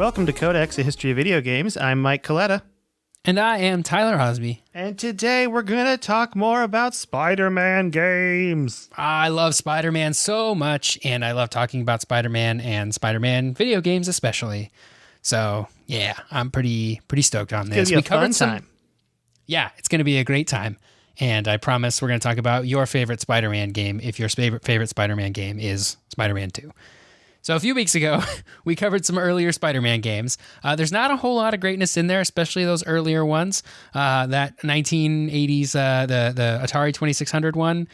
Welcome to Codex, a history of video games. I'm Mike Coletta. And I am Tyler Hosby. And today we're going to talk more about Spider-Man games. I love Spider-Man so much, and I love talking about Spider-Man and Spider-Man video games especially. So, yeah, I'm pretty stoked on this. It's going to be a fun time. Yeah, it's going to be a great time. And I promise we're going to talk about your favorite Spider-Man game if your favorite Spider-Man game is Spider-Man 2. So a few weeks ago, we covered some earlier Spider-Man games. There's not a whole lot of greatness in there, especially those earlier ones. That 1980s, the Atari 2600 one,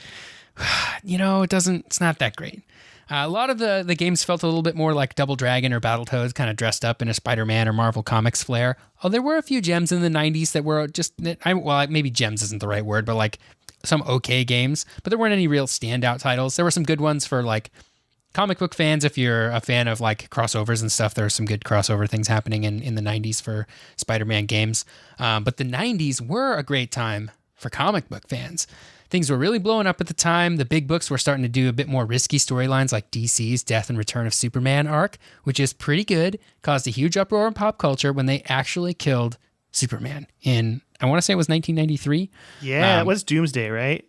it's not that great. A lot of the games felt a little bit more like Double Dragon or Battletoads, kind of dressed up in a Spider-Man or Marvel Comics flair. Oh, there were a few gems in the 90s that were just, maybe gems isn't the right word, but like some okay games. But there weren't any real standout titles. There were some good ones for like comic book fans. If you're a fan of like crossovers and stuff, there are some good crossover things happening in the 90s for Spider-Man games. But the 90s were a great time for comic book fans. Things were really blowing up at the time. The big books were starting to do a bit more risky storylines like DC's Death and Return of Superman arc, which is pretty good, caused a huge uproar in pop culture when they actually killed Superman in, I want to say it was 1993. Yeah, it was Doomsday, right?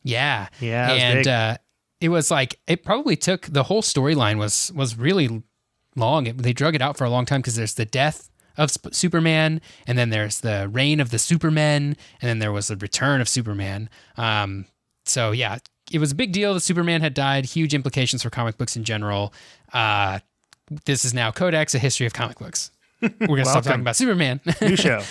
Yeah. Yeah, it was big. It was like, it probably took, the whole storyline was really long. They drug it out for a long time because there's the death of Superman, and then there's the reign of the Supermen, and then there was the return of Superman. So yeah, it was a big deal that Superman had died, huge implications for comic books in general. This is now Codex, a history of comic books. We're going to stop talking about Superman. New show.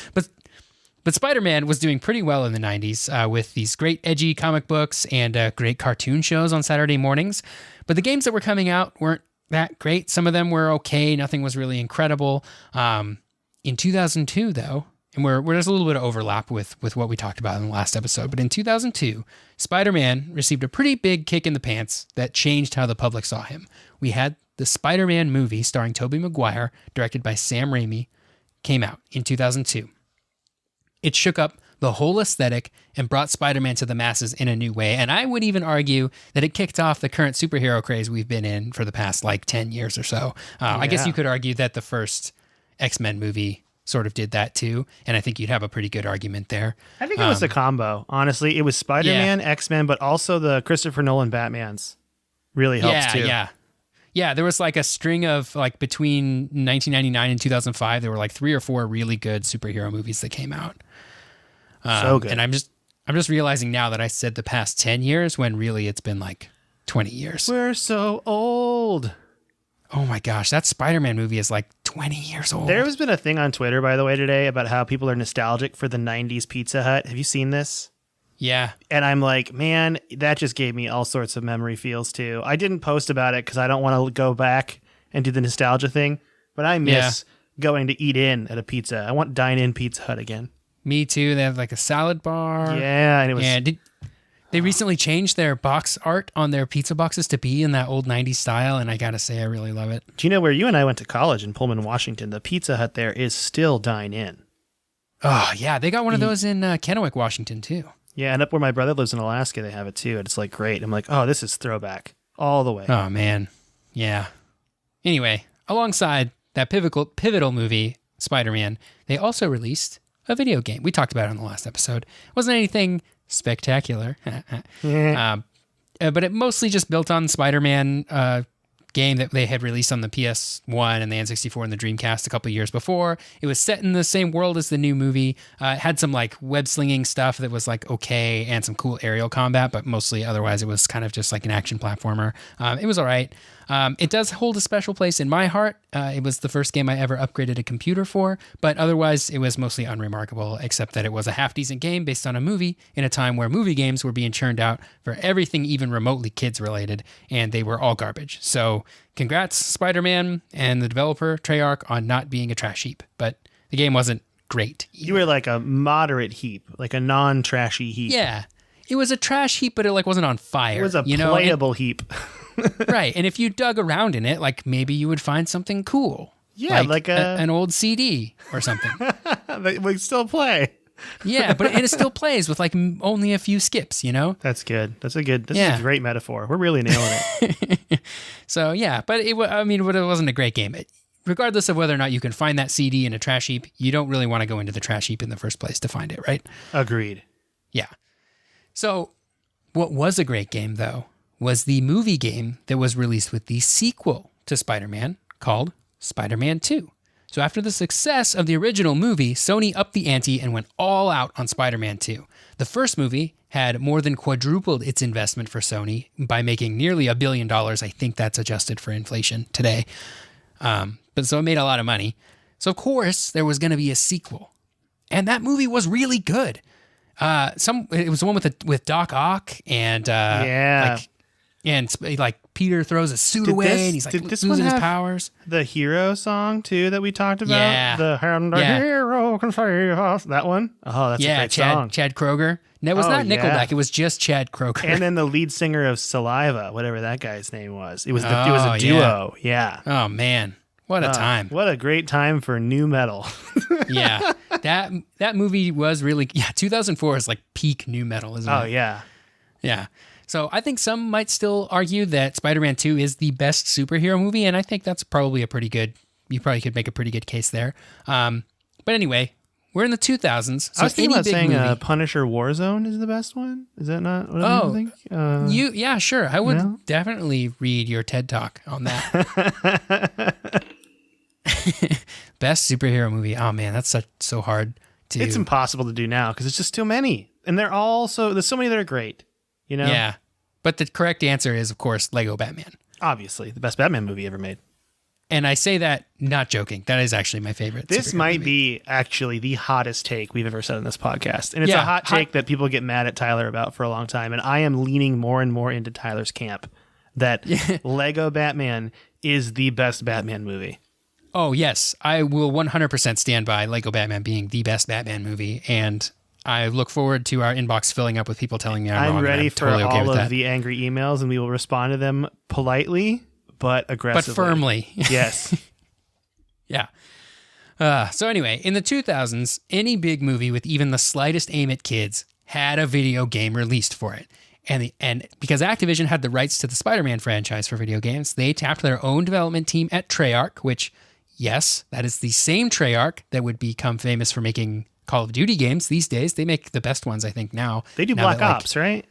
But Spider-Man was doing pretty well in the 90s with these great edgy comic books and great cartoon shows on Saturday mornings. But the games that were coming out weren't that great. Some of them were okay. Nothing was really incredible. In 2002, though, and there's a little bit of overlap with what we talked about in the last episode, but in 2002, Spider-Man received a pretty big kick in the pants that changed how the public saw him. We had the Spider-Man movie starring Tobey Maguire, directed by Sam Raimi, came out in 2002. It shook up the whole aesthetic and brought Spider-Man to the masses in a new way. And I would even argue that it kicked off the current superhero craze we've been in for the past 10 years or so. I guess you could argue that the first X-Men movie sort of did that too. And I think you'd have a pretty good argument there. I think it was a combo. Honestly, it was Spider-Man, X-Men, but also the Christopher Nolan Batmans really helps too. Yeah, there was like a string of between 1999 and 2005, there were 3 or 4 really good superhero movies that came out. So good. And I'm just realizing now that I said the past 10 years when really it's been 20 years. We're so old. Oh my gosh, that Spider-Man movie is 20 years old. There has been a thing on Twitter, by the way, today about how people are nostalgic for the 90s Pizza Hut. Have you seen this? Yeah. And I'm like, man, that just gave me all sorts of memory feels too. I didn't post about it because I don't want to go back and do the nostalgia thing, but I miss going to eat in at a pizza. I want dine-in Pizza Hut again. Me too. They have a salad bar. Yeah. And it was... Yeah, they recently changed their box art on their pizza boxes to be in that old 90s style, and I gotta say, I really love it. Do you know where you and I went to college in Pullman, Washington? The Pizza Hut there is still dine-in. Oh, yeah. They got one of those in Kennewick, Washington, too. Yeah, and up where my brother lives in Alaska, they have it, too. And it's great. I'm like, oh, this is throwback all the way. Oh, man. Yeah. Anyway, alongside that pivotal movie, Spider-Man, they also released a video game. We talked about it in the last episode. It wasn't anything spectacular, but it mostly just built on Spider-Man game that they had released on the PS1 and the N64 and the Dreamcast a couple of years before. It was set in the same world as the new movie. It had some web slinging stuff that was okay, and some cool aerial combat, but mostly otherwise it was kind of just an action platformer. It was all right. It does hold a special place in my heart. It was the first game I ever upgraded a computer for, but otherwise it was mostly unremarkable, except that it was a half-decent game based on a movie in a time where movie games were being churned out for everything even remotely kids-related, and they were all garbage. So congrats, Spider-Man and the developer, Treyarch, on not being a trash heap, but the game wasn't great either. You were a moderate heap, a non-trashy heap. Yeah. It was a trash heap, but it wasn't on fire. It was a playable heap. Right. And if you dug around in it, maybe you would find something cool. Yeah, an old CD or something. We still play. Yeah, but it still plays with only a few skips, That's good. That's a great metaphor. We're really nailing it. So yeah, but it wasn't a great game. regardless of whether or not you can find that CD in a trash heap, you don't really want to go into the trash heap in the first place to find it, right? Agreed. Yeah. So what was a great game, though, was the movie game that was released with the sequel to Spider-Man called Spider-Man 2. So after the success of the original movie, Sony upped the ante and went all out on Spider-Man 2. The first movie had more than quadrupled its investment for Sony by making nearly $1 billion. I think that's adjusted for inflation today. But so it made a lot of money. So of course there was going to be a sequel. And that movie was really good. It was the one with Doc Ock and like Peter throws a suit away and he's like losing his powers. The hero song too that we talked about. Yeah. The hero can save us. That one. Oh, that's a great song. Chad Kroeger. No, it was not Nickelback. Yeah. It was just Chad Kroeger. And then the lead singer of Saliva, whatever that guy's name was. It was a duo. Yeah. Oh man, what a time! What a great time for new metal. Yeah, that movie was really 2004 is like peak new metal, isn't it? Oh yeah. Yeah. So I think some might still argue that Spider-Man 2 is the best superhero movie, and I think that's probably you probably could make a pretty good case there. But anyway, we're in the 2000s. So I was thinking about saying Punisher Warzone is the best one. Is that not what I think? Yeah, sure. I would definitely read your TED Talk on that. Best superhero movie. Oh man, that's so hard to... It's impossible to do now because it's just too many. And there's so many that are great. You know? Yeah. But the correct answer is, of course, Lego Batman. Obviously, the best Batman movie ever made. And I say that not joking. That is actually my favorite. This might be actually the hottest take we've ever said on this podcast. And it's a hot take that people get mad at Tyler about for a long time. And I am leaning more and more into Tyler's camp that Lego Batman is the best Batman movie. Oh, yes. I will 100% stand by Lego Batman being the best Batman movie. And I look forward to our inbox filling up with people telling me I'm wrong. Ready I'm for totally okay all with of the angry emails, and we will respond to them politely but aggressively. But firmly. Yes. Yeah. So anyway, in the 2000s, any big movie with even the slightest aim at kids had a video game released for it. And because Activision had the rights to the Spider-Man franchise for video games, they tapped their own development team at Treyarch, which, yes, that is the same Treyarch that would become famous for making Call of Duty games these days. They make the best ones, I think, now. They do Black Ops, right?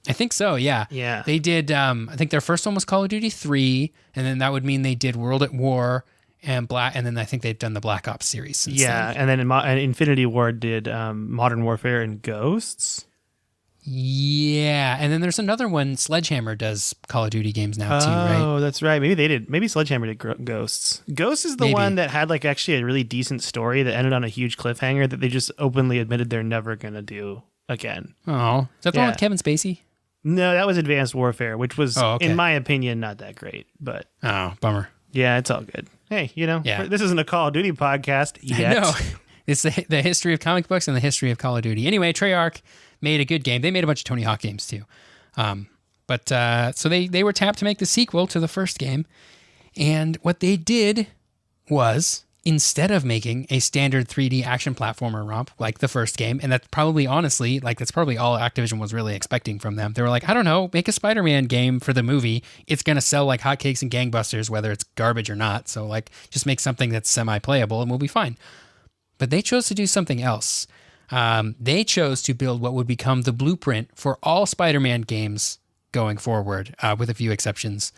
I think so, yeah. Yeah. They did, I think their first one was Call of Duty 3, and then that would mean they did World at War and then I think they've done the Black Ops series since then. And then Infinity Ward did Modern Warfare and Ghosts. Yeah, and then there's another one. Sledgehammer does Call of Duty games now too, right? Oh, that's right. Maybe they did. Maybe Sledgehammer did Ghosts. Ghosts is the one that had like actually a really decent story that ended on a huge cliffhanger that they just openly admitted they're never going to do again. Oh, is that the one with Kevin Spacey? No, that was Advanced Warfare, which was, in my opinion, not that great. But bummer. Yeah, it's all good. Hey, this isn't a Call of Duty podcast yet. No, it's the history of comic books and the history of Call of Duty. Anyway, Treyarch made a good game. They made a bunch of Tony Hawk games too. So they were tapped to make the sequel to the first game. And what they did was, instead of making a standard 3D action platformer romp like the first game, and that's probably honestly, that's probably all Activision was really expecting from them. They were like, I don't know, make a Spider-Man game for the movie. It's going to sell like hotcakes and gangbusters, whether it's garbage or not. So just make something that's semi-playable and we'll be fine. But they chose to do something else. They chose to build what would become the blueprint for all Spider-Man games going forward, with a few exceptions,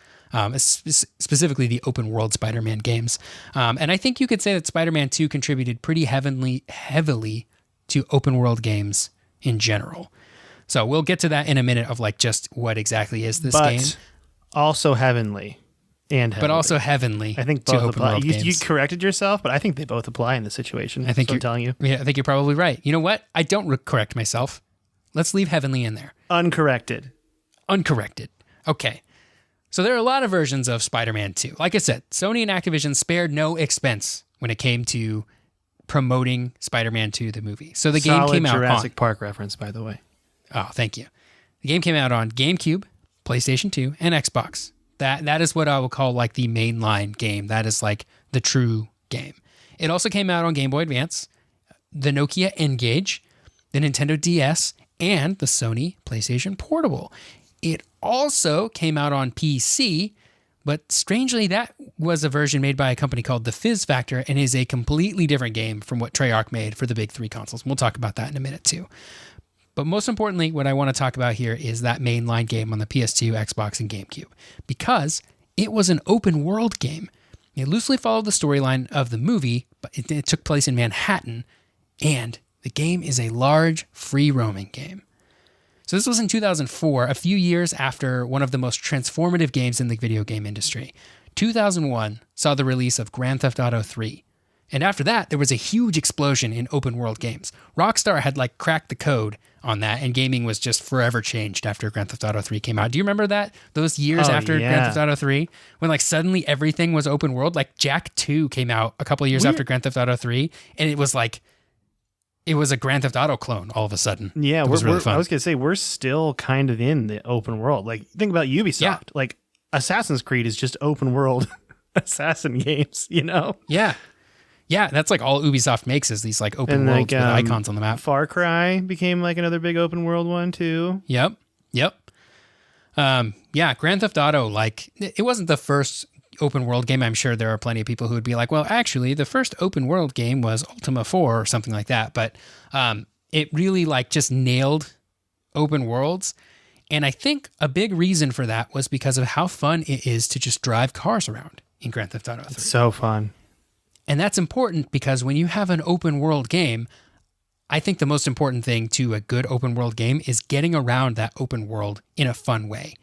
specifically the open world Spider-Man games. And I think you could say that Spider-Man 2 contributed pretty heavily to open world games in general. So we'll get to that in a minute of just what exactly is this game. Also heavenly. But also heavenly. I think both apply. You corrected yourself, but I think they both apply in this situation. I think I'm telling you. Yeah, I think you're probably right. You know what? I don't correct myself. Let's leave heavenly in there. Uncorrected. Okay. So there are a lot of versions of Spider-Man 2. Like I said, Sony and Activision spared no expense when it came to promoting Spider-Man 2, the movie. So the game came out Jurassic Park reference, by the way. Oh, thank you. The game came out on GameCube, PlayStation 2, and Xbox. That is what I would call the mainline game. That is the true game. It also came out on Game Boy Advance, the Nokia N-Gage, the Nintendo DS, and the Sony PlayStation Portable. It also came out on PC But strangely, that was a version made by a company called The Fizz Factor and is a completely different game from what Treyarch made for the big three consoles. We'll talk about that in a minute too. But most importantly, what I want to talk about here is that mainline game on the PS2, Xbox, and GameCube, because it was an open world game. It loosely followed the storyline of the movie, but it took place in Manhattan, and the game is a large, free roaming game. So this was in 2004, a few years after one of the most transformative games in the video game industry. 2001 saw the release of Grand Theft Auto 3. And after that, there was a huge explosion in open world games. Rockstar had cracked the code on that, and gaming was just forever changed after Grand Theft Auto 3 came out. Do you remember that? Those years after Grand Theft Auto 3, when suddenly everything was open world? Jak 2 came out a couple of years after Grand Theft Auto 3, and it was it was a Grand Theft Auto clone all of a sudden. Yeah, it was really fun. I was going to say, we're still kind of in the open world. Think about Ubisoft. Yeah. Assassin's Creed is just open world assassin games, Yeah. Yeah, that's all Ubisoft makes is these open worlds with icons on the map. Far Cry became another big open world one too. Yep. Yeah, Grand Theft Auto, it wasn't the first open world game. I'm sure there are plenty of people who would be well, actually, the first open world game was Ultima 4 or something like that. But it really just nailed open worlds. And I think a big reason for that was because of how fun it is to just drive cars around in Grand Theft Auto 3. It's so fun. And that's important because when you have an open world game, I think the most important thing to a good open world game is getting around that open world in a fun way.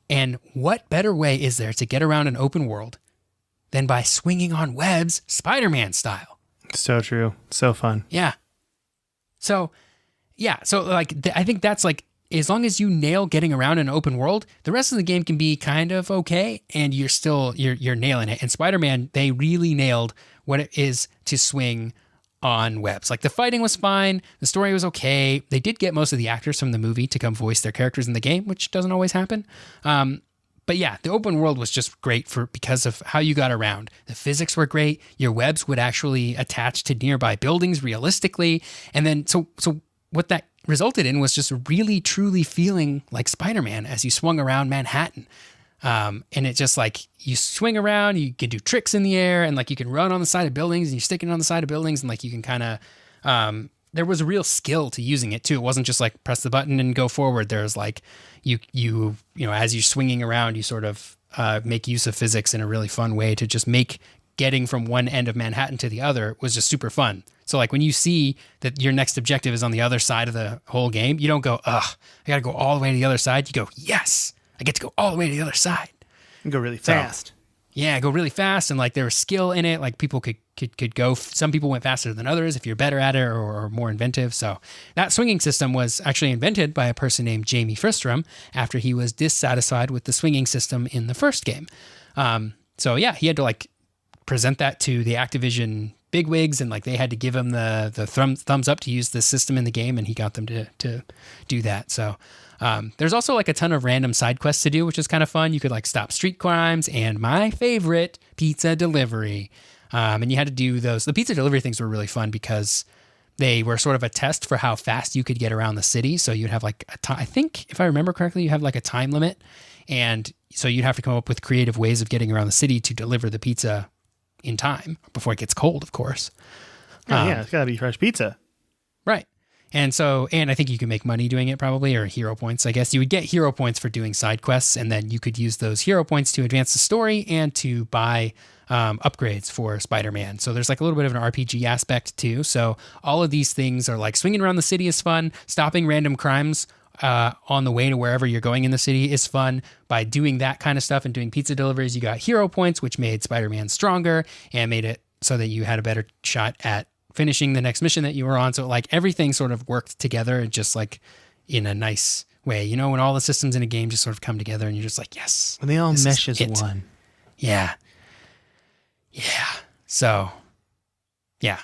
And what better way is there to get around an open world than by swinging on webs, Spider-Man style? So true. So fun. Yeah. So I think that's as long as you nail getting around an open world, the rest of the game can be kind of okay, and you're nailing it. And Spider-Man, they really nailed what it is to swing on webs. The fighting was fine, the story was okay. They did get most of the actors from the movie to come voice their characters in the game, which doesn't always happen. But yeah, the open world was just great because of how you got around. The physics were great. Your webs would actually attach to nearby buildings realistically, and then so what that resulted in was just really truly feeling like Spider-Man as you swung around Manhattan. And it's just you swing around, you can do tricks in the air, and you can run on the side of buildings, and you're sticking on the side of buildings, and you can kind of, there was a real skill to using it too. It wasn't just press the button and go forward. There's you as you're swinging around, you sort of, make use of physics in a really fun way to just make getting from one end of Manhattan to the other was just super fun. So when you see that your next objective is on the other side of the whole game, you don't go, ugh, I got to go all the way to the other side. You go, yes, I get to go all the way to the other side. And go really fast. Yeah, go really fast. And there was skill in it. People could go. Some people went faster than others if you're better at it or more inventive. So that swinging system was actually invented by a person named Jamie Fristrom after he was dissatisfied with the swinging system in the first game. So yeah, he had to present that to the Activision bigwigs, and they had to give him the thumbs up to use the system in the game, and he got them to do that. So there's also a ton of random side quests to do, which is kind of fun. You could stop street crimes and my favorite, pizza delivery. And you had to do those. The pizza delivery things were really fun because they were sort of a test for how fast you could get around the city. So you'd have I think if I remember correctly, you have a time limit. And so you'd have to come up with creative ways of getting around the city to deliver the pizza in time before it gets cold, of course. Yeah, it's gotta be fresh pizza. Right. And I think you can make money doing it probably, or hero points. I guess you would get hero points for doing side quests, and then you could use those hero points to advance the story and to buy upgrades for Spider-Man. So there's a little bit of an RPG aspect too. So all of these things are swinging around the city is fun. Stopping random crimes on the way to wherever you're going in the city is fun. By doing that kind of stuff and doing pizza deliveries, you got hero points, which made Spider-Man stronger and made it so that you had a better shot at finishing the next mission that you were on. So everything sort of worked together just in a nice way. When all the systems in a game just sort of come together and you're just yes. When they all mesh as one. Yeah. Yeah. So, yeah,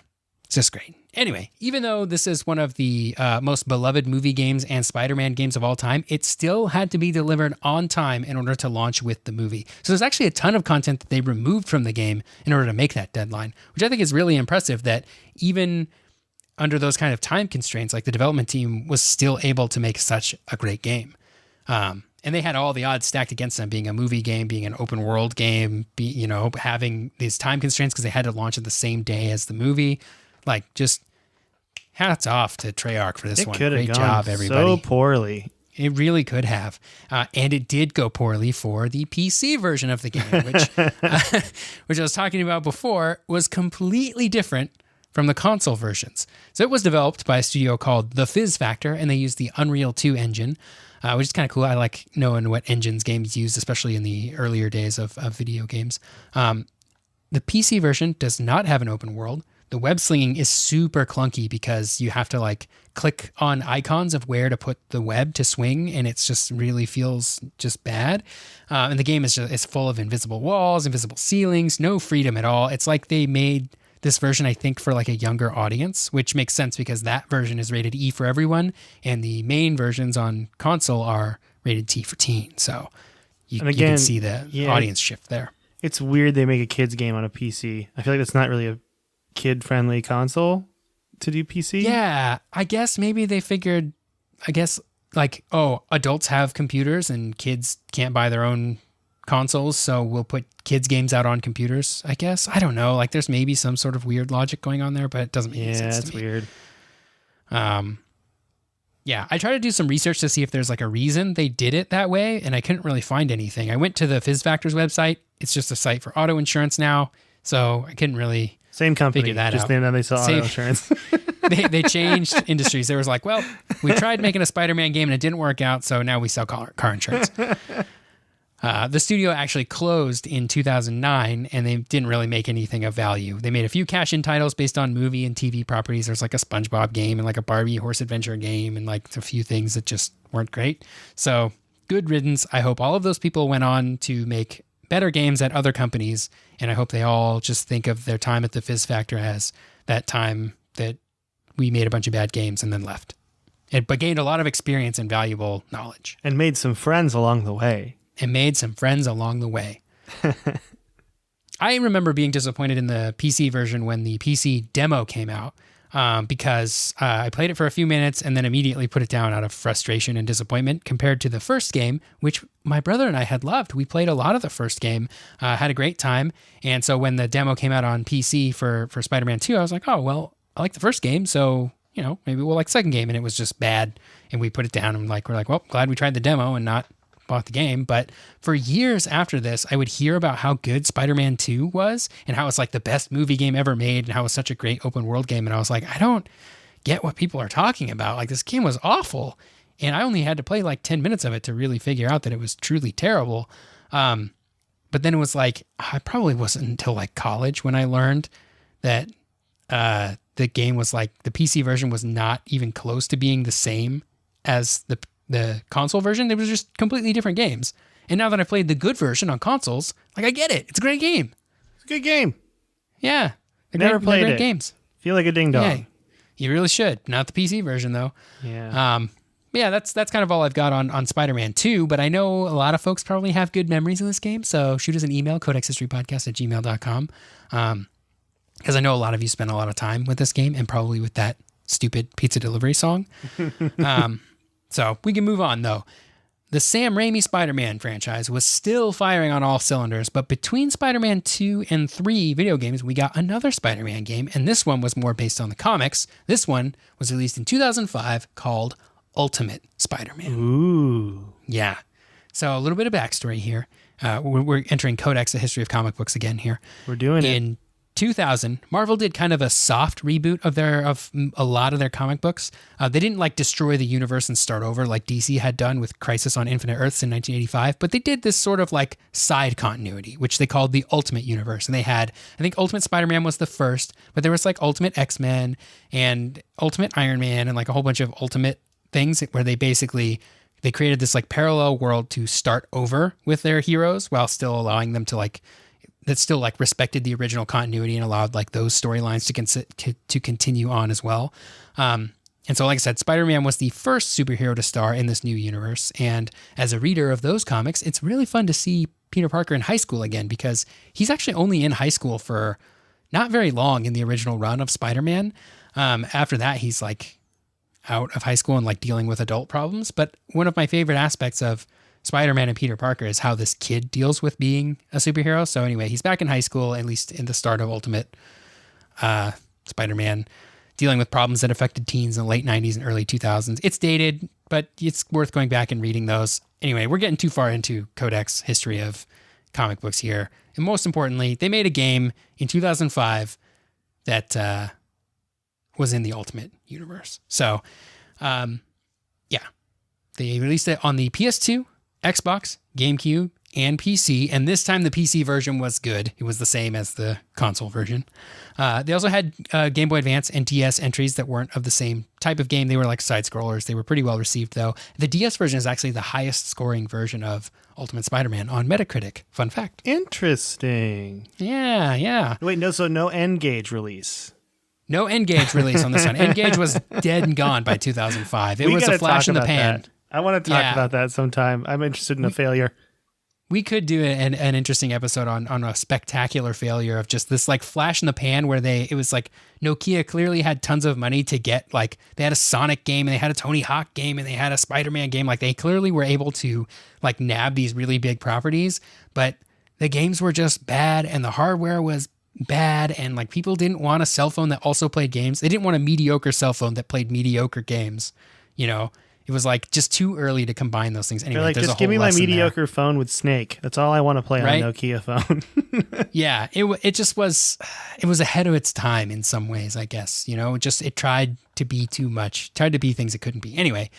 it's just great. Anyway, even though this is one of the most beloved movie games and Spider-Man games of all time, it still had to be delivered on time in order to launch with the movie. So there's actually a ton of content that they removed from the game in order to make that deadline, which I think is really impressive that even under those kind of time constraints, the development team was still able to make such a great game. And they had all the odds stacked against them, being a movie game, being an open world game, having these time constraints because they had to launch it the same day as the movie. Like, just hats off to Treyarch for this one. Great job, everybody. So poorly. It really could have. And it did go poorly for the PC version of the game, which I was talking about before, was completely different from the console versions. So it was developed by a studio called The Fizz Factor, and they used the Unreal 2 engine, which is kind of cool. I like knowing what engines games used, especially in the earlier days of video games. The PC version does not have an open world. The web slinging is super clunky because you have to like click on icons of where to put the web to swing, and it's just really feels just bad. And the game is full of invisible walls, invisible ceilings, no freedom at all. It's like they made this version, I think, for like a younger audience, which makes sense because that version is rated E for everyone, and the main versions on console are rated T for teen. So you can see the audience shift there. It's weird they make a kids game on a PC. I feel like that's not really a kid-friendly console to do PC. Yeah, I guess maybe they figured, like, adults have computers and kids can't buy their own consoles, so we'll put kids games out on computers, I guess. I don't know. Like, there's maybe some sort of weird logic going on there, but it doesn't make any sense to me. Yeah, it's weird. Yeah, I tried to do some research to see if there's like a reason they did it that way, and I couldn't really find anything. I went to the Fizz Factor's website. It's just a site for auto insurance now, so I couldn't really same company, figure that just out. named that they sell auto insurance. They changed industries. They was like, well, we tried making a Spider-Man game and it didn't work out, so now we sell car insurance. The studio actually closed in 2009, and they didn't really make anything of value. They made a few cash-in titles based on movie and TV properties. There's like a SpongeBob game and like a Barbie horse adventure game and like a few things that just weren't great. So good riddance. I hope all of those people went on to make better games at other companies, and I hope they all just think of their time at the Fizz Factor as that time that we made a bunch of bad games and then left. But gained a lot of experience and valuable knowledge. And made some friends along the way. I remember being disappointed in the PC version when the PC demo came out because I played it for a few minutes and then immediately put it down out of frustration and disappointment compared to the first game, which my brother and I had loved. We played a lot of the first game, had a great time. And so when the demo came out on PC for Spider-Man 2, I was like, oh, well, I like the first game, so, maybe we'll like the second game. And it was just bad. And we put it down and we're like, well, glad we tried the demo and not bought the game. But for years after this, I would hear about how good Spider-Man 2 was and how it's like the best movie game ever made and how it was such a great open world game. And I was like, I don't get what people are talking about. Like, this game was awful. And I only had to play like 10 minutes of it to really figure out that it was truly terrible. But then it was like, I probably wasn't until like college when I learned that the game was like, the PC version was not even close to being the same as the console version. They were just completely different games. And now that I played the good version on consoles, like, I get it. It's a great game. It's a good game. Yeah. Never played it. Games. Feel like a ding dong. Yeah, you really should. Not the PC version though. Yeah. Yeah, that's kind of all I've got on Spider-Man 2, but I know a lot of folks probably have good memories of this game, so shoot us an email, codexhistorypodcast@gmail.com, because I know a lot of you spent a lot of time with this game and probably with that stupid pizza delivery song. So we can move on, though. The Sam Raimi Spider-Man franchise was still firing on all cylinders, but between Spider-Man 2 and 3 video games, we got another Spider-Man game, and this one was more based on the comics. This one was released in 2005 called Ultimate Spider-Man. Ooh. Yeah. So a little bit of backstory here. We're entering Codex, the history of comic books again here. We're doing it. In 2000, Marvel did kind of a soft reboot of a lot of their comic books. They didn't like destroy the universe and start over like DC had done with Crisis on Infinite Earths in 1985, but they did this sort of like side continuity, which they called the Ultimate Universe. And they had, I think Ultimate Spider-Man was the first, but there was like Ultimate X-Men and Ultimate Iron Man and like a whole bunch of Ultimate things where they created this like parallel world to start over with their heroes while still allowing them to like, that still like respected the original continuity and allowed like those storylines to continue on as well. And so, like I said, Spider-Man was the first superhero to star in this new universe. And as a reader of those comics, it's really fun to see Peter Parker in high school again, because he's actually only in high school for not very long in the original run of Spider-Man. After that, he's like out of high school and like dealing with adult problems. But one of my favorite aspects of Spider-Man and Peter Parker is how this kid deals with being a superhero. So anyway, he's back in high school, at least in the start of Ultimate Spider-Man, dealing with problems that affected teens in the late 90s and early 2000s. It's dated, but it's worth going back and reading those. Anyway, we're getting too far into Kodak's history of comic books here. And most importantly, they made a game in 2005 that was in the Ultimate universe. So, yeah, they released it on the PS2, Xbox, GameCube, and PC. And this time the PC version was good. It was the same as the console version. They also had Game Boy Advance and DS entries that weren't of the same type of game. They were like side scrollers. They were pretty well received, though. The DS version is actually the highest scoring version of Ultimate Spider-Man on Metacritic. Fun fact. Interesting. Yeah. Wait, so no N-Gage release. No N-Gage release on this one. N-Gage was dead and gone by 2005. It was a flash in the pan. That. I want to talk about that sometime. I'm interested in a failure. We could do an interesting episode on a spectacular failure of just this like flash in the pan where it was like Nokia clearly had tons of money to get, like they had a Sonic game and they had a Tony Hawk game and they had a Spider-Man game. Like they clearly were able to like nab these really big properties, but the games were just bad and the hardware was bad. And like people didn't want a cell phone that also played games. They didn't want a mediocre cell phone that played mediocre games, you know? It was like just too early to combine those things. Anyway, like, just give me my mediocre phone with Snake. That's all I want to play on a Nokia phone. Yeah, it just was. It was ahead of its time in some ways, I guess. You know, it tried to be too much. Tried to be things it couldn't be. Anyway,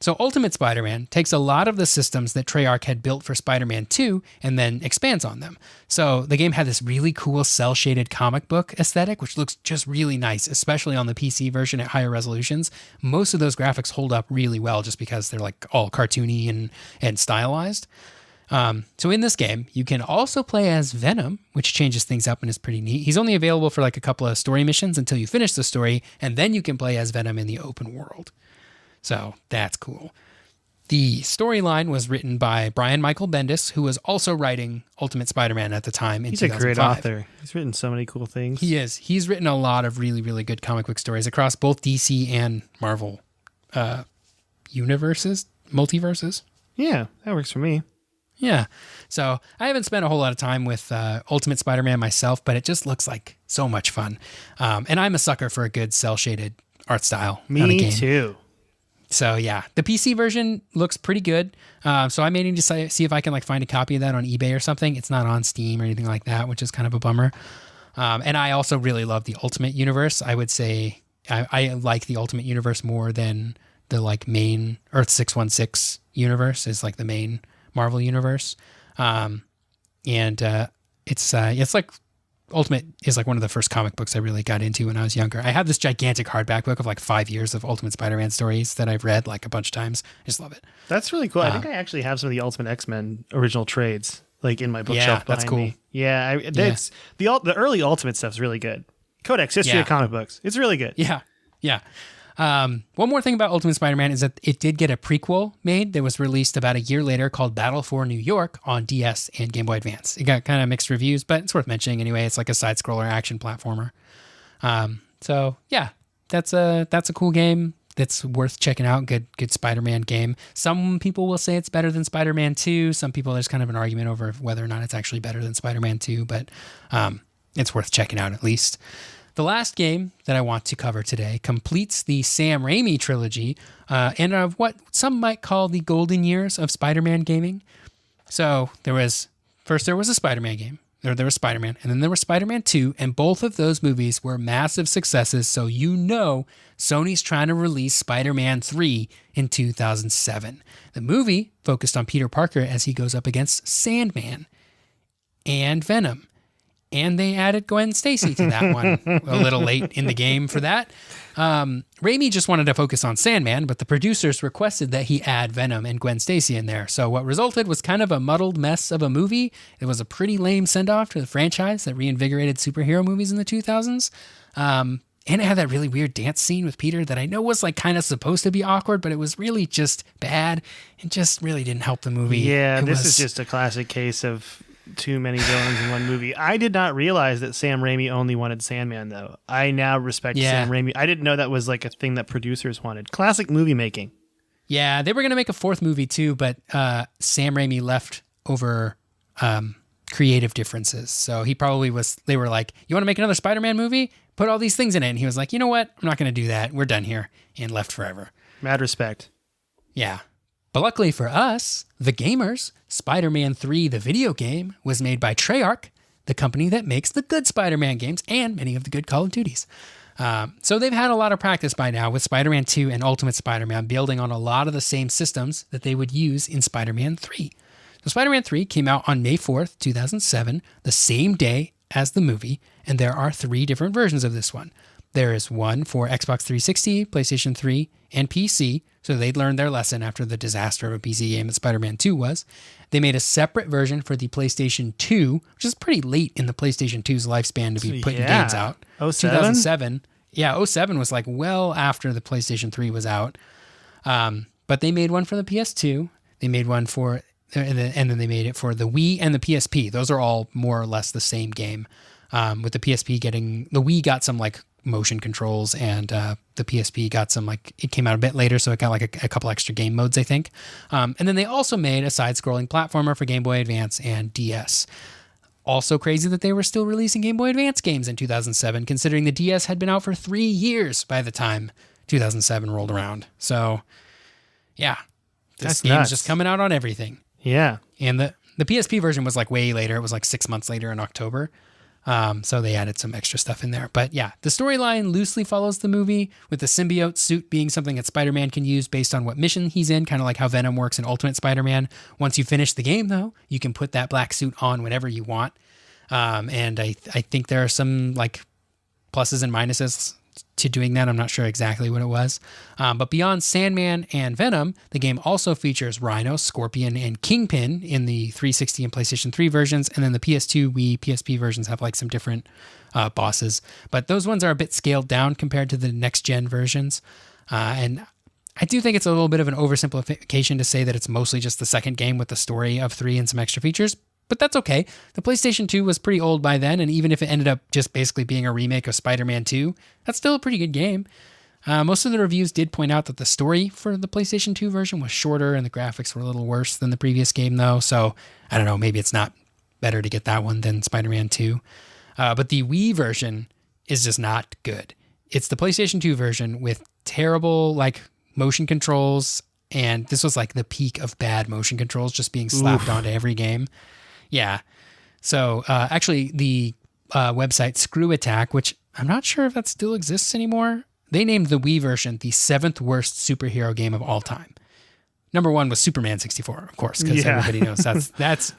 so Ultimate Spider-Man takes a lot of the systems that Treyarch had built for Spider-Man 2 and then expands on them. So the game had this really cool cel-shaded comic book aesthetic, which looks just really nice, especially on the PC version at higher resolutions. Most of those graphics hold up really well just because they're like all cartoony and stylized. So in this game, you can also play as Venom, which changes things up and is pretty neat. He's only available for like a couple of story missions until you finish the story, and then you can play as Venom in the open world. So that's cool. The storyline was written by Brian Michael Bendis, who was also writing Ultimate Spider-Man at the time in 2005. He's a great author. He's written so many cool things. He is. He's written a lot of really, really good comic book stories across both DC and Marvel multiverses. Yeah, that works for me. Yeah. So I haven't spent a whole lot of time with Ultimate Spider-Man myself, but it just looks like so much fun. And I'm a sucker for a good cel-shaded art style. Me too. So yeah, the PC version looks pretty good. So I may need to see if I can like find a copy of that on eBay or something. It's not on Steam or anything like that, which is kind of a bummer. And I also really love the Ultimate Universe. I would say I like the Ultimate Universe more than the like main Earth 616 universe is like the main Marvel universe. It's like Ultimate is like one of the first comic books I really got into when I was younger. I have this gigantic hardback book of like 5 years of Ultimate Spider-Man stories that I've read like a bunch of times. I just love it. That's really cool. I think I actually have some of the Ultimate X-Men original trades like in my bookshelf behind cool. me. Yeah, the early Ultimate stuff's really good. Kodak's History of Comic Books. It's really good. Yeah. One more thing about Ultimate Spider-Man is that it did get a prequel made that was released about a year later called Battle for New York on DS and Game Boy Advance. It got kind of mixed reviews, but it's worth mentioning anyway. It's like a side-scroller action platformer. So yeah, that's a cool game that's worth checking out. Good Spider-Man game. Some people will say it's better than Spider-Man 2. Some people, there's kind of an argument over whether or not it's actually better than Spider-Man 2, but it's worth checking out at least. The last game that I want to cover today completes the Sam Raimi trilogy and of what some might call the golden years of Spider-Man gaming. So there was a Spider-Man game. There was Spider-Man, and then there was Spider-Man 2, and both of those movies were massive successes, so you know Sony's trying to release Spider-Man 3 in 2007. The movie focused on Peter Parker as he goes up against Sandman and Venom. And they added Gwen Stacy to that one a little late in the game for that. Raimi just wanted to focus on Sandman, but the producers requested that he add Venom and Gwen Stacy in there. So what resulted was kind of a muddled mess of a movie. It was a pretty lame send-off to the franchise that reinvigorated superhero movies in the 2000s. And it had that really weird dance scene with Peter that I know was like kind of supposed to be awkward, but it was really just bad and just really didn't help the movie. Yeah, this is just a classic case of too many villains in one movie. I did not realize that Sam Raimi only wanted Sandman, though. I now respect Sam Raimi. I didn't know that was like a thing that producers wanted. Classic movie making. Yeah, they were going to make a fourth movie too, but Sam Raimi left over creative differences. So he probably they were like, you want to make another Spider-Man movie? Put all these things in it. And he was like, you know what? I'm not going to do that. We're done here. And left forever. Mad respect. Yeah. But luckily for us, the gamers, Spider-Man 3, the video game, was made by Treyarch, the company that makes the good Spider-Man games and many of the good Call of Duties. So they've had a lot of practice by now with Spider-Man 2 and Ultimate Spider-Man, building on a lot of the same systems that they would use in Spider-Man 3. So Spider-Man 3 came out on May 4th, 2007, the same day as the movie, and there are 3 different versions of this one. There is one for Xbox 360, PlayStation 3, and PC, so they'd learned their lesson after the disaster of a PC game that Spider-Man 2 was. They made a separate version for the PlayStation 2, which is pretty late in the PlayStation 2's lifespan to be putting games out. 2007? Yeah, 07 was like well after the PlayStation 3 was out. But they made one for the PS2. They made one for, and then they made it for the Wii and the PSP. Those are all more or less the same game. With the PSP the Wii got some like motion controls, and the PSP got some, like, it came out a bit later, so it got like a couple extra game modes, I think. And then they also made a side-scrolling platformer for Game Boy Advance and DS. Also crazy that they were still releasing Game Boy Advance games in 2007, considering the DS had been out for 3 years by the time 2007 rolled around. So, yeah, this game is just coming out on everything. Yeah. And the PSP version was like way later. It was like 6 months later in October. So they added some extra stuff in there. But yeah, the storyline loosely follows the movie, with the symbiote suit being something that Spider-Man can use based on what mission he's in, kind of like how Venom works in Ultimate Spider-Man. Once you finish the game, though, you can put that black suit on whenever you want. And I think there are some like pluses and minuses to doing that. I'm not sure exactly what it was. But beyond Sandman and Venom, the game also features Rhino, Scorpion, and Kingpin in the 360 and PlayStation 3 versions. And then the PS2, Wii, PSP versions have like some different bosses. But those ones are a bit scaled down compared to the next-gen versions. And I do think it's a little bit of an oversimplification to say that it's mostly just the second game with the story of 3 and some extra features. But that's okay. The PlayStation 2 was pretty old by then, and even if it ended up just basically being a remake of Spider-Man 2, that's still a pretty good game. Most of the reviews did point out that the story for the PlayStation 2 version was shorter and the graphics were a little worse than the previous game, though. So, I don't know, maybe it's not better to get that one than Spider-Man 2. But the Wii version is just not good. It's the PlayStation 2 version with terrible, like, motion controls, and this was like the peak of bad motion controls just being slapped onto every game. Yeah. So actually the website Screw Attack, which I'm not sure if that still exists anymore, they named the Wii version the 7th worst superhero game of all time. Number 1 was Superman 64, of course, because everybody knows that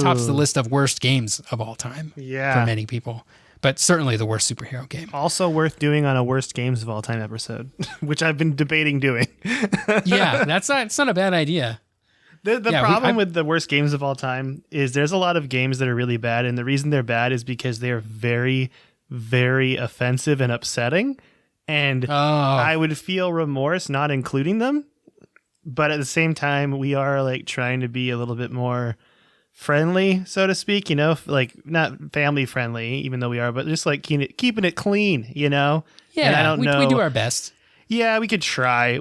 tops the list of worst games of all time for many people. But certainly the worst superhero game. Also worth doing on a worst games of all time episode, which I've been debating doing. Yeah, it's not a bad idea. The problem with the worst games of all time is there's a lot of games that are really bad, and the reason they're bad is because they're very, very offensive and upsetting, and I would feel remorse not including them, but at the same time, we are like trying to be a little bit more friendly, so to speak, like not family friendly, even though we are, but just like keeping it clean, Yeah, and I don't know. We do our best. Yeah, we could try.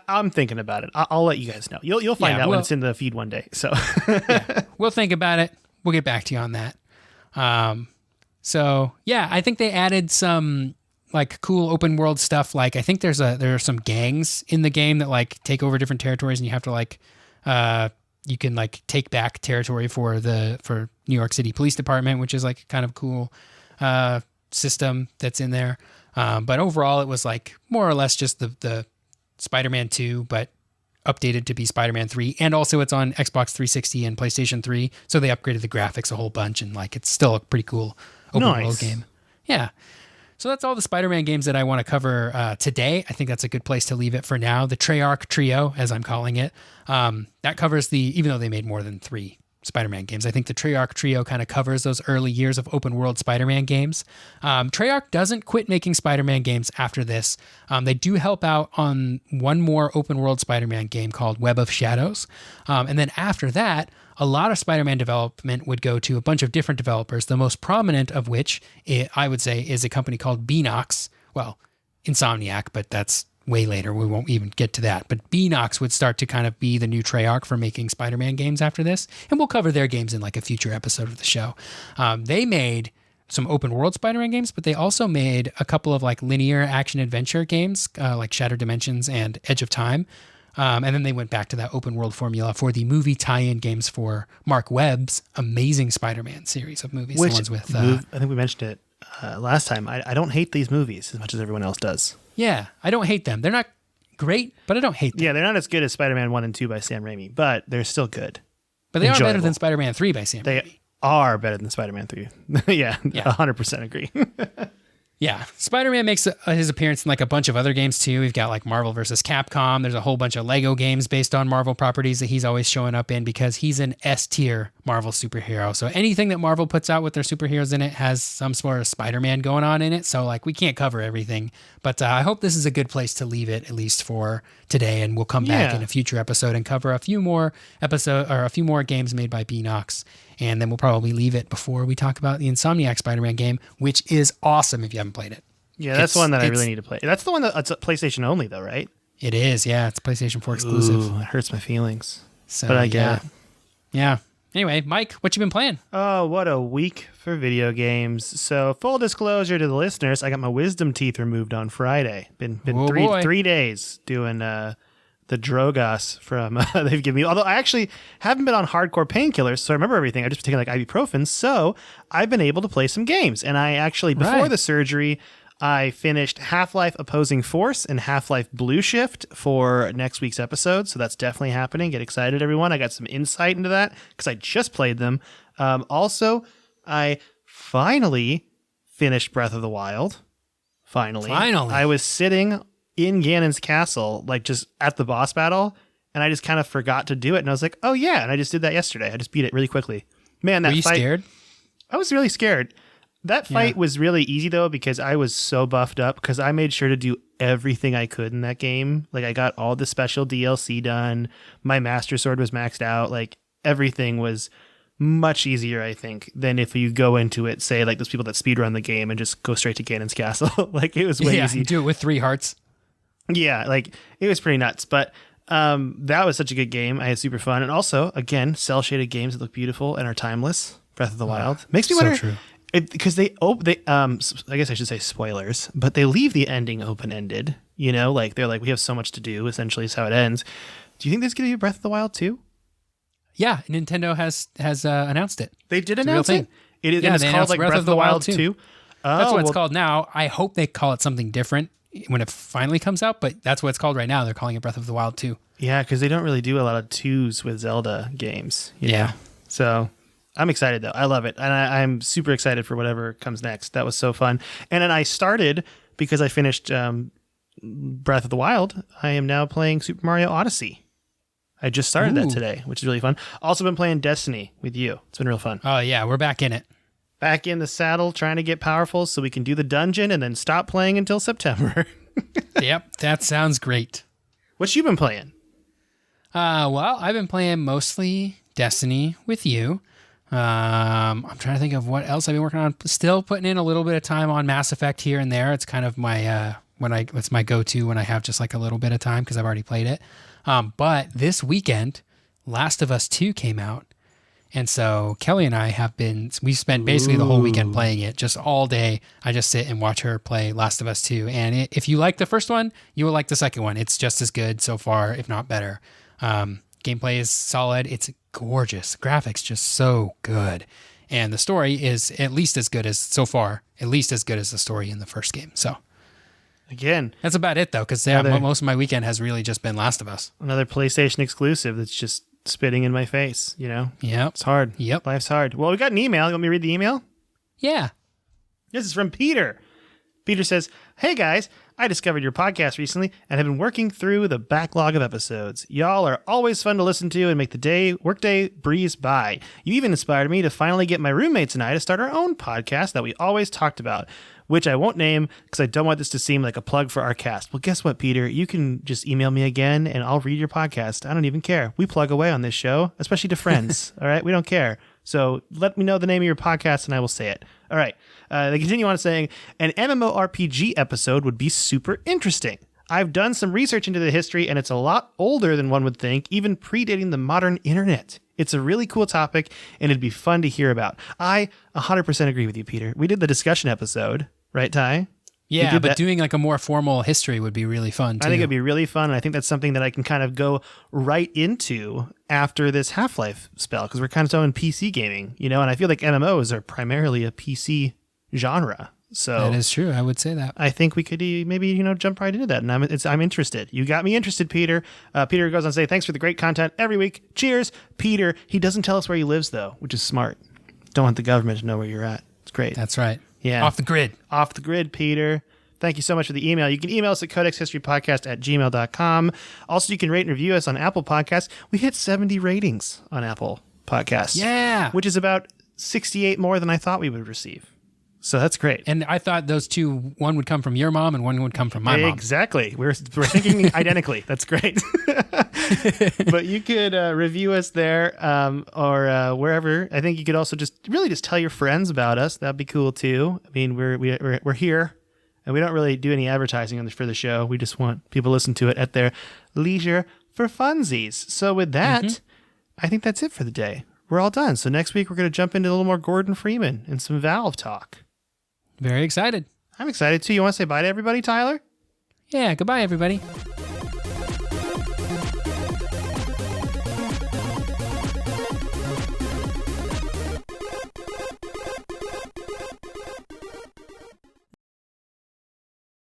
I'm thinking about it. I'll let you guys know. You'll find out when it's in the feed one day. So we'll think about it. We'll get back to you on that. So yeah, I think they added some like cool open world stuff. Like I think there are some gangs in the game that like take over different territories, and you have to like you can like take back territory for New York City Police Department, which is like kind of cool system that's in there. But overall, it was like more or less just the Spider-Man 2, but updated to be Spider-Man 3. And also it's on Xbox 360 and PlayStation 3. So they upgraded the graphics a whole bunch, and like it's still a pretty cool open world game. Yeah. So that's all the Spider-Man games that I want to cover today. I think that's a good place to leave it for now. The Treyarch Trio, as I'm calling it, that covers even though they made more than 3 Spider-Man games, I think the Treyarch Trio kind of covers those early years of open world Spider-Man games. Treyarch doesn't quit making Spider-Man games after this. They do help out on one more open world Spider-Man game called Web of Shadows. And then after that, a lot of Spider-Man development would go to a bunch of different developers, the most prominent of which I would say is a company called Beanox. Well, Insomniac, but that's way later. We won't even get to that. But Beenox would start to kind of be the new Treyarch for making Spider-Man games after this. And we'll cover their games in like a future episode of the show. They made some open world Spider-Man games, but they also made a couple of like linear action adventure games like Shattered Dimensions and Edge of Time. And then they went back to that open world formula for the movie tie-in games for Mark Webb's Amazing Spider-Man series of movies. Which the ones with, I think we mentioned it last time. I don't hate these movies as much as everyone else does. Yeah, I don't hate them. They're not great, but I don't hate them. Yeah, they're not as good as Spider-Man 1 and 2 by Sam Raimi, but they're still good. But they are better than Spider-Man 3 by Sam Raimi. They are better than Spider-Man 3. yeah, 100% agree. Yeah, Spider-Man makes his appearance in like a bunch of other games too. We've got like Marvel vs. Capcom. There's a whole bunch of Lego games based on Marvel properties that he's always showing up in because he's an S-tier Marvel superhero. So anything that Marvel puts out with their superheroes in it has some sort of Spider-Man going on in it. So like we can't cover everything, but I hope this is a good place to leave it at least for today. And we'll come back in a future episode and cover a few more games made by Beenox. And then we'll probably leave it before we talk about the Insomniac Spider-Man game, which is awesome if you haven't played it. Yeah, that's one that I really need to play. That's the one that's PlayStation only, though, right? It is, yeah. It's PlayStation 4 exclusive. Ooh, it hurts my feelings. So, but I get it. Yeah. Anyway, Mike, what you been playing? Oh, what a week for video games. So, full disclosure to the listeners, I got my wisdom teeth removed on Friday. Been three days doing the Drogas from they've given me. Although I actually haven't been on hardcore painkillers, so I remember everything. I've just been taking like ibuprofen, so I've been able to play some games. And I actually, before the surgery, I finished Half-Life Opposing Force and Half-Life Blue Shift for next week's episode, so that's definitely happening. Get excited, everyone. I got some insight into that because I just played them. Also, I finally finished Breath of the Wild. Finally. I was sitting in Ganon's castle, like just at the boss battle, and I just kind of forgot to do it. And I was like, oh yeah. And I just did that yesterday. I just beat it really quickly. Man, that fight. Were you scared? I was really scared. That fight was really easy though, because I was so buffed up because I made sure to do everything I could in that game. Like I got all the special DLC done. My Master Sword was maxed out. Like everything was much easier, I think, than if you go into it, say like those people that speedrun the game and just go straight to Ganon's castle. Like it was way easy. Do it with 3 hearts. Yeah, like it was pretty nuts, but that was such a good game. I had super fun, and also again, cell shaded games that look beautiful and are timeless. Breath of the Wild makes me wonder because they I guess I should say spoilers, but they leave the ending open ended. You know, like they're like we have so much to do. Essentially, is how it ends. Do you think there's going to be a Breath of the Wild 2? Yeah, Nintendo has announced it. They did announce it. It is. Yeah, it's called like Breath of the Wild 2. That's what it's called now. I hope they call it something different when it finally comes out, but that's what it's called right now. They're calling it Breath of the Wild 2. Yeah, because they don't really do a lot of 2s with Zelda games. You know? So I'm excited, though. I love it. And I'm super excited for whatever comes next. That was so fun. And then I started, because I finished Breath of the Wild, I am now playing Super Mario Odyssey. I just started that today, which is really fun. Also been playing Destiny with you. It's been real fun. Oh, yeah. We're back in it. Back in the saddle, trying to get powerful so we can do the dungeon and then stop playing until September. Yep, that sounds great. What you been playing? Well, I've been playing mostly Destiny with you. I'm trying to think of what else I've been working on. Still putting in a little bit of time on Mass Effect here and there. It's kind of my it's my go-to when I have just like a little bit of time because I've already played it. But this weekend, Last of Us 2 came out. And so Kelly and I we've spent basically the whole weekend playing it, just all day. I just sit and watch her play Last of Us 2. And if you like the first one, you will like the second one. It's just as good so far, if not better. Gameplay is solid. It's gorgeous. Graphics just so good. And the story is at least as good as the story in the first game. So again, that's about it though, because most of my weekend has really just been Last of Us. Another PlayStation exclusive that's just spitting in my face, you know? Yep. It's hard. Yep. Life's hard. Well, we got an email. You want me to read the email? Yeah. This is from Peter. Peter says, "Hey guys, I discovered your podcast recently and have been working through the backlog of episodes. Y'all are always fun to listen to and make the workday breeze by. You even inspired me to finally get my roommates and I to start our own podcast that we always talked about, which I won't name because I don't want this to seem like a plug for our cast." Well, guess what, Peter? You can just email me again and I'll read your podcast. I don't even care. We plug away on this show, especially to friends. All right? We don't care. So let me know the name of your podcast and I will say it. All right. They continue on saying, "An MMORPG episode would be super interesting. I've done some research into the history, and it's a lot older than one would think, even predating the modern internet. It's a really cool topic, and it'd be fun to hear about. I 100% agree with you, Peter. We did the discussion episode, right, Ty? Yeah, but doing like a more formal history would be really fun, too. I think it'd be really fun, and I think that's something that I can kind of go right into after this Half-Life spell, because we're kind of still in PC gaming, and I feel like MMOs are primarily a PC genre. So that is true. I would say that. I think we could maybe, jump right into that. And I'm interested. You got me interested, Peter. Peter goes on to say, thanks for the great content every week. Cheers, Peter. He doesn't tell us where he lives, though, which is smart. Don't want the government to know where you're at. It's great. That's right. Yeah. Off the grid. Off the grid, Peter. Thank you so much for the email. You can email us at codexhistorypodcast@gmail.com. Also, you can rate and review us on Apple Podcasts. We hit 70 ratings on Apple Podcasts. Yeah. Which is about 68 more than I thought we would receive. So that's great. And I thought those two, one would come from your mom and one would come from my mom. Exactly. We're thinking identically. That's great. But you could review us there or wherever. I think you could also just tell your friends about us. That'd be cool too. I mean, we're here, and we don't really do any advertising for the show. We just want people to listen to it at their leisure for funsies. So with that, I think that's it for the day. We're all done. So next week, we're going to jump into a little more Gordon Freeman and some Valve talk. Very excited. I'm excited too. You want to say bye to everybody, Tyler? Yeah, goodbye, everybody.